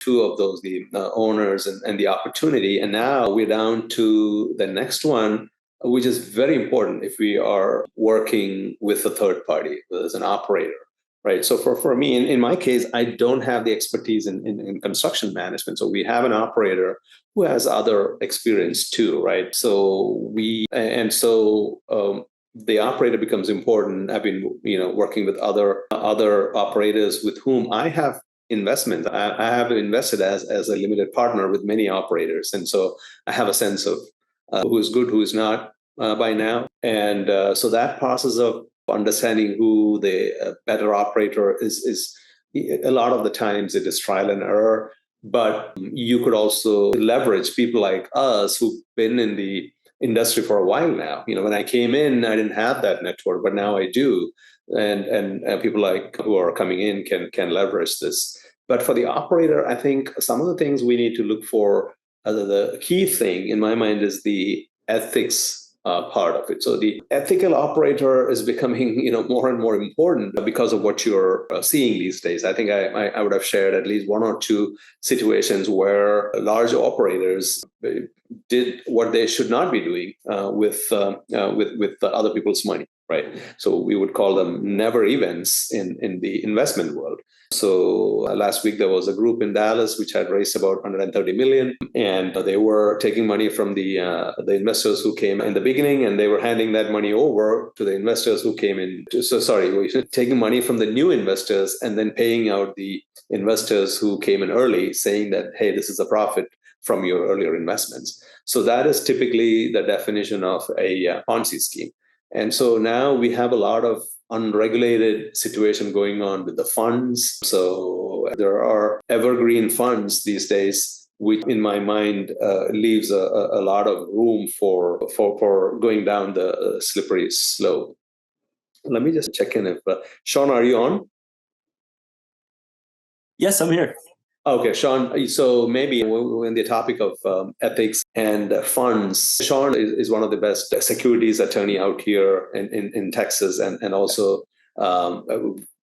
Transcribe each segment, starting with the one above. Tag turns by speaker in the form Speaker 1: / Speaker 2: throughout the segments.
Speaker 1: two of those, the owners and the opportunity. And now we're down to the next one, which is very important if we are working with a third party as an operator. Right. So for me, in my case, I don't have the expertise in construction management. So we have an operator who has other experience too. Right. The operator becomes important. I've been, working with other operators with whom I have investment. I have invested as a limited partner with many operators. And so I have a sense of who is good, who is not by now. And so that process of understanding who the better operator is a lot of the times it is trial and error, but you could also leverage people like us who've been in the industry for a while now. When I came in, I didn't have that network, but now I do, and people like who are coming in can leverage this. But for the operator, I think some of the things we need to look for, the key thing in my mind is the ethics part of it. So the ethical operator is becoming, more and more important because of what you're seeing these days. I think I would have shared at least one or two situations where large operators did what they should not be doing with other people's money. Right. So we would call them never events in the investment world. So last week there was a group in Dallas which had raised about 130 million, and they were taking money from the investors who came in the beginning, and they were handing that money over to the investors who came in. Taking money from the new investors and then paying out the investors who came in early, saying that, hey, this is a profit from your earlier investments. So that is typically the definition of a Ponzi scheme. And so now we have a lot of unregulated situation going on with the funds. So there are evergreen funds these days, which in my mind leaves a lot of room for going down the slippery slope. Let me just check in if Sean, are you on?
Speaker 2: Yes, I'm here.
Speaker 1: Okay, Sean, so maybe when the topic of ethics and funds, Sean is one of the best securities attorney out here in Texas, and also a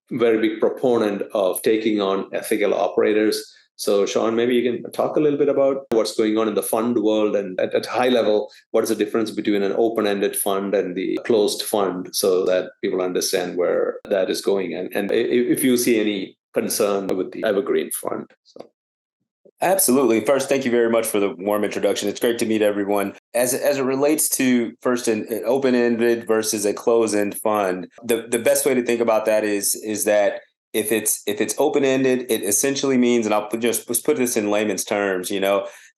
Speaker 1: very big proponent of taking on ethical operators. So Sean, maybe you can talk a little bit about what's going on in the fund world, and at a high level, what is the difference between an open-ended fund and the closed fund, so that people understand where that is going, and if you see any concern with the evergreen fund. So.
Speaker 2: Absolutely. First, thank you very much for the warm introduction. It's great to meet everyone. As it relates to first an open-ended versus a closed-end fund, the best way to think about that is that if it's open-ended, it essentially means, and I'll just put this in layman's terms,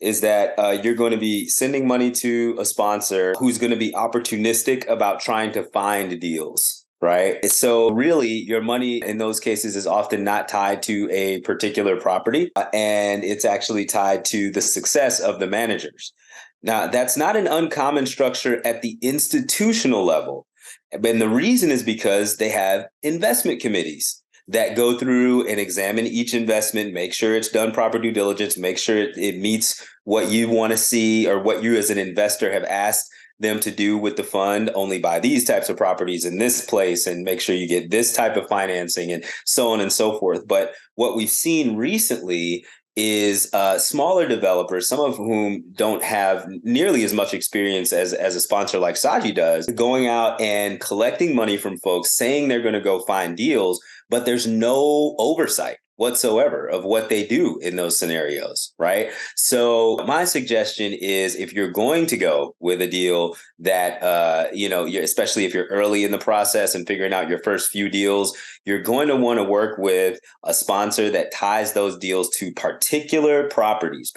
Speaker 2: is that you're going to be sending money to a sponsor who's going to be opportunistic about trying to find deals. Right. So really, your money in those cases is often not tied to a particular property, and it's actually tied to the success of the managers. Now, that's not an uncommon structure at the institutional level. And the reason is because they have investment committees that go through and examine each investment, make sure it's done proper due diligence, make sure it meets what you want to see or what you as an investor have asked them to do with the fund. Only buy these types of properties in this place and make sure you get this type of financing and so on and so forth. But what we've seen recently is smaller developers, some of whom don't have nearly as much experience as a sponsor like Saji does, going out and collecting money from folks, saying they're going to go find deals, but there's no oversight whatsoever of what they do in those scenarios, right? So my suggestion is, if you're going to go with a deal that, especially if you're early in the process and figuring out your first few deals, you're going to want to work with a sponsor that ties those deals to particular properties.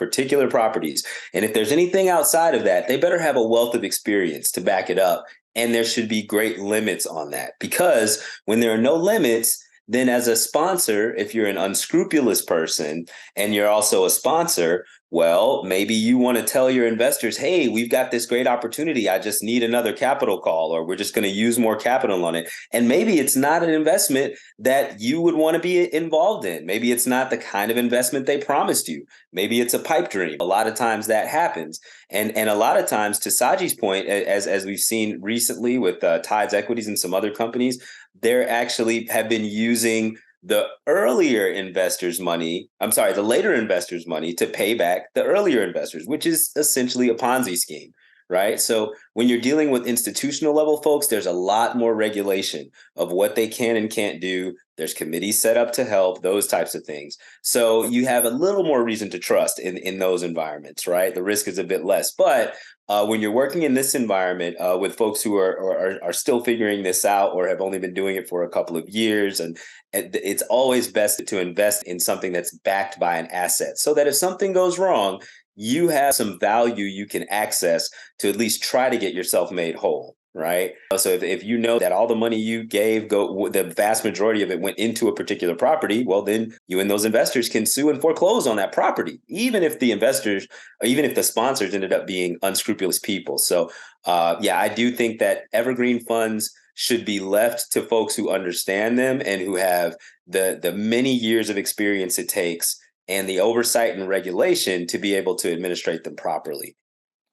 Speaker 2: And if there's anything outside of that, they better have a wealth of experience to back it up. And there should be great limits on that, because when there are no limits, then as a sponsor, if you're an unscrupulous person and you're also a sponsor, well, maybe you want to tell your investors, hey, we've got this great opportunity. I just need another capital call, or we're just going to use more capital on it. And maybe it's not an investment that you would want to be involved in. Maybe it's not the kind of investment they promised you. Maybe it's a pipe dream. A lot of times that happens. And a lot of times, to Saji's point, as we've seen recently with Tides Equities and some other companies, they actually have been using the earlier investors' money, the later investors' money to pay back the earlier investors, which is essentially a Ponzi scheme, right? So when you're dealing with institutional level folks, there's a lot more regulation of what they can and can't do. There's committees set up to help, those types of things. So you have a little more reason to trust in those environments, right? The risk is a bit less. But when you're working in this environment with folks who are still figuring this out or have only been doing it for a couple of years, and it's always best to invest in something that's backed by an asset so that if something goes wrong, you have some value you can access to at least try to get yourself made whole, right? So if you know that all the money you gave, the vast majority of it went into a particular property, well, then you and those investors can sue and foreclose on that property, even if the investors, or even if the sponsors ended up being unscrupulous people. So I do think that evergreen funds should be left to folks who understand them and who have the many years of experience it takes and the oversight and regulation to be able to administrate them properly.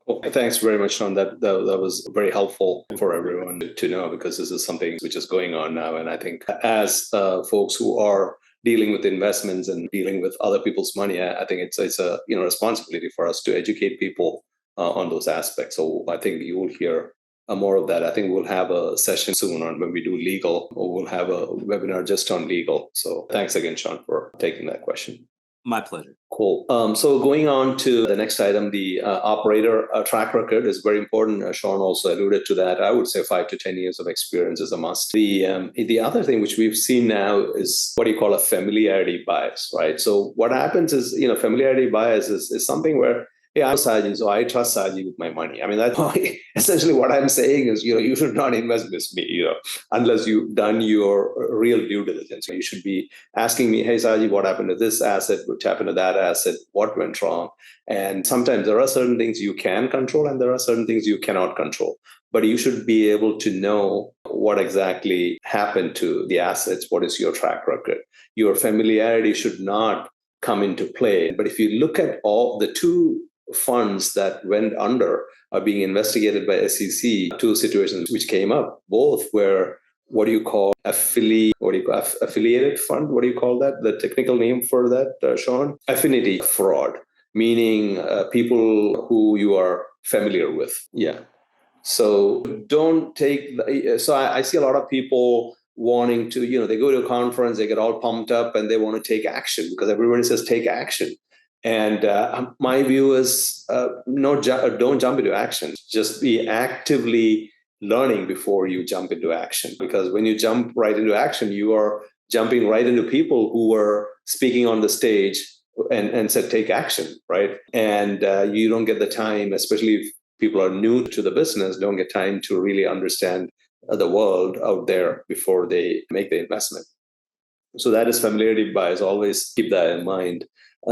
Speaker 1: Well, thanks very much, Sean. That was very helpful for everyone to know, because this is something which is going on now. And I think as folks who are dealing with investments and dealing with other people's money, I think it's a responsibility for us to educate people on those aspects. So I think you will hear more of that. I think we'll have a session soon on when we do legal, or we'll have a webinar just on legal. So thanks again, Sean, for taking that question.
Speaker 2: My pleasure.
Speaker 1: Cool. So going on to the next item, the operator track record is very important. Sean also alluded to that. I would say 5 to 10 years of experience is a must. The other thing which we've seen now is what you call a familiarity bias, right? So what happens is, familiarity bias is something where, hey, I'm Saji, so I trust Saji with my money. I mean, that's essentially what I'm saying is, you should not invest with me, unless you've done your real due diligence. You should be asking me, hey, Saji, what happened to this asset? What happened to that asset? What went wrong? And sometimes there are certain things you can control and there are certain things you cannot control. But you should be able to know what exactly happened to the assets. What is your track record? Your familiarity should not come into play. But if you look at all the two funds that went under are being investigated by SEC, two situations which came up. Both were what do you call affiliated fund? What do you call that? The technical name for that, Sean? Affinity fraud, meaning people who you are familiar with. Yeah. So don't take. I see a lot of people wanting to, they go to a conference, they get all pumped up, and they want to take action because everybody says take action. And my view is don't jump into action. Just be actively learning before you jump into action. Because when you jump right into action, you are jumping right into people who were speaking on the stage and said, take action, right? And you don't get the time, especially if people are new to the business, don't get time to really understand the world out there before they make the investment. So that is familiarity bias. Always keep that in mind.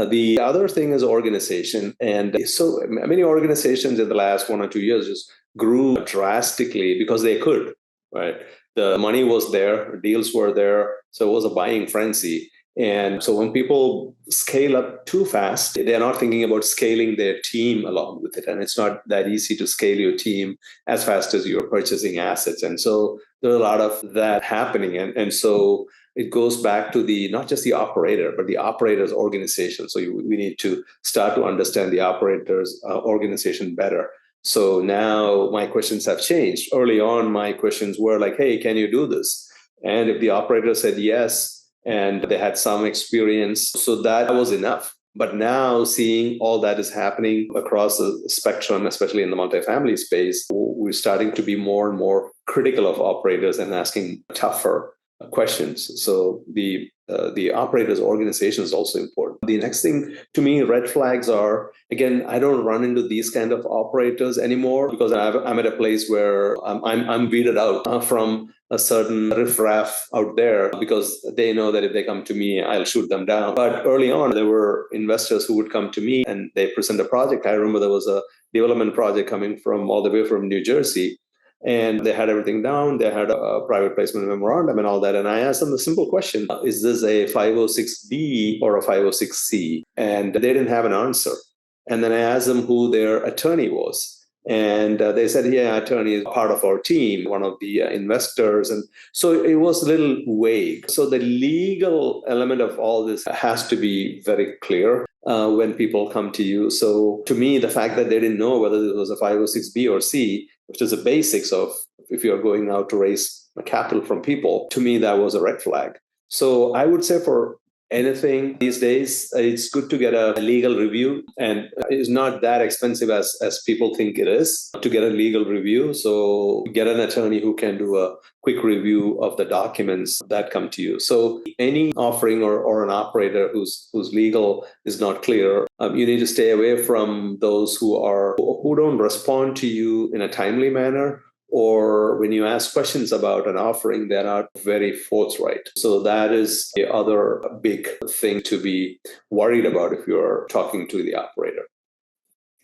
Speaker 1: The other thing is organization. And so many organizations in the last 1 or 2 years just grew drastically because they could, right? The money was there, deals were there. So it was a buying frenzy. And so when people scale up too fast, they're not thinking about scaling their team along with it. And it's not that easy to scale your team as fast as you're purchasing assets. And so there's a lot of that happening. And so it goes back to not just the operator, but the operator's organization. So we need to start to understand the operator's organization better. So now my questions have changed. Early on, my questions were like, hey, can you do this? And if the operator said yes, and they had some experience, so that was enough. But now seeing all that is happening across the spectrum, especially in the multifamily space, we're starting to be more and more critical of operators and asking tougher questions. So the operator's organization is also important. The next thing to me, red flags are, again, I don't run into these kind of operators anymore because I'm at a place where I'm weeded out from a certain riffraff out there because they know that if they come to me, I'll shoot them down. But early on, there were investors who would come to me and they present a project. I remember there was a development project coming from all the way from New Jersey. And they had everything down. They had a private placement memorandum and all that. And I asked them a simple question: is this a 506B or a 506C? And they didn't have an answer. And then I asked them who their attorney was. And they said, yeah, attorney is part of our team, one of the investors. And so it was a little vague. So the legal element of all this has to be very clear when people come to you. So to me, the fact that they didn't know whether this was a 506B or C, which is the basics of if you're going out to raise capital from people, to me, that was a red flag. So I would say for anything these days, it's good to get a legal review, and it's not that expensive as people think it is to get a legal review. So get an attorney who can do a quick review of the documents that come to you. So any offering or an operator whose legal is not clear, you need to stay away from those who don't respond to you in a timely manner, or when you ask questions about an offering, they're not very forthright. So that is the other big thing to be worried about if you're talking to the operator.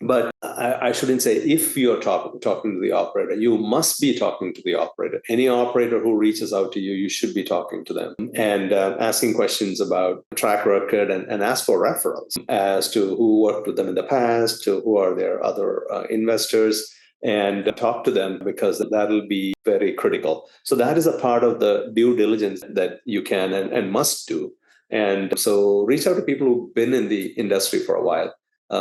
Speaker 1: But I shouldn't say if you're talking to the operator, you must be talking to the operator. Any operator who reaches out to you, you should be talking to them and asking questions about track record and ask for referrals as to who worked with them in the past, to who are their other investors, and talk to them, because that'll be very critical. So that is a part of the due diligence that you can and must do. And so reach out to people who've been in the industry for a while.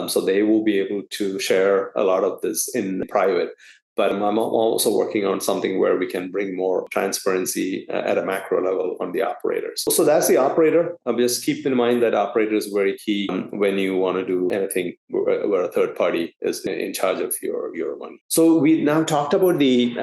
Speaker 1: So they will be able to share a lot of this in private. But I'm also working on something where we can bring more transparency at a macro level on the operators. So that's the operator. Just keep in mind that operator is very key when you want to do anything where a third party is in charge of your money. So we now talked about the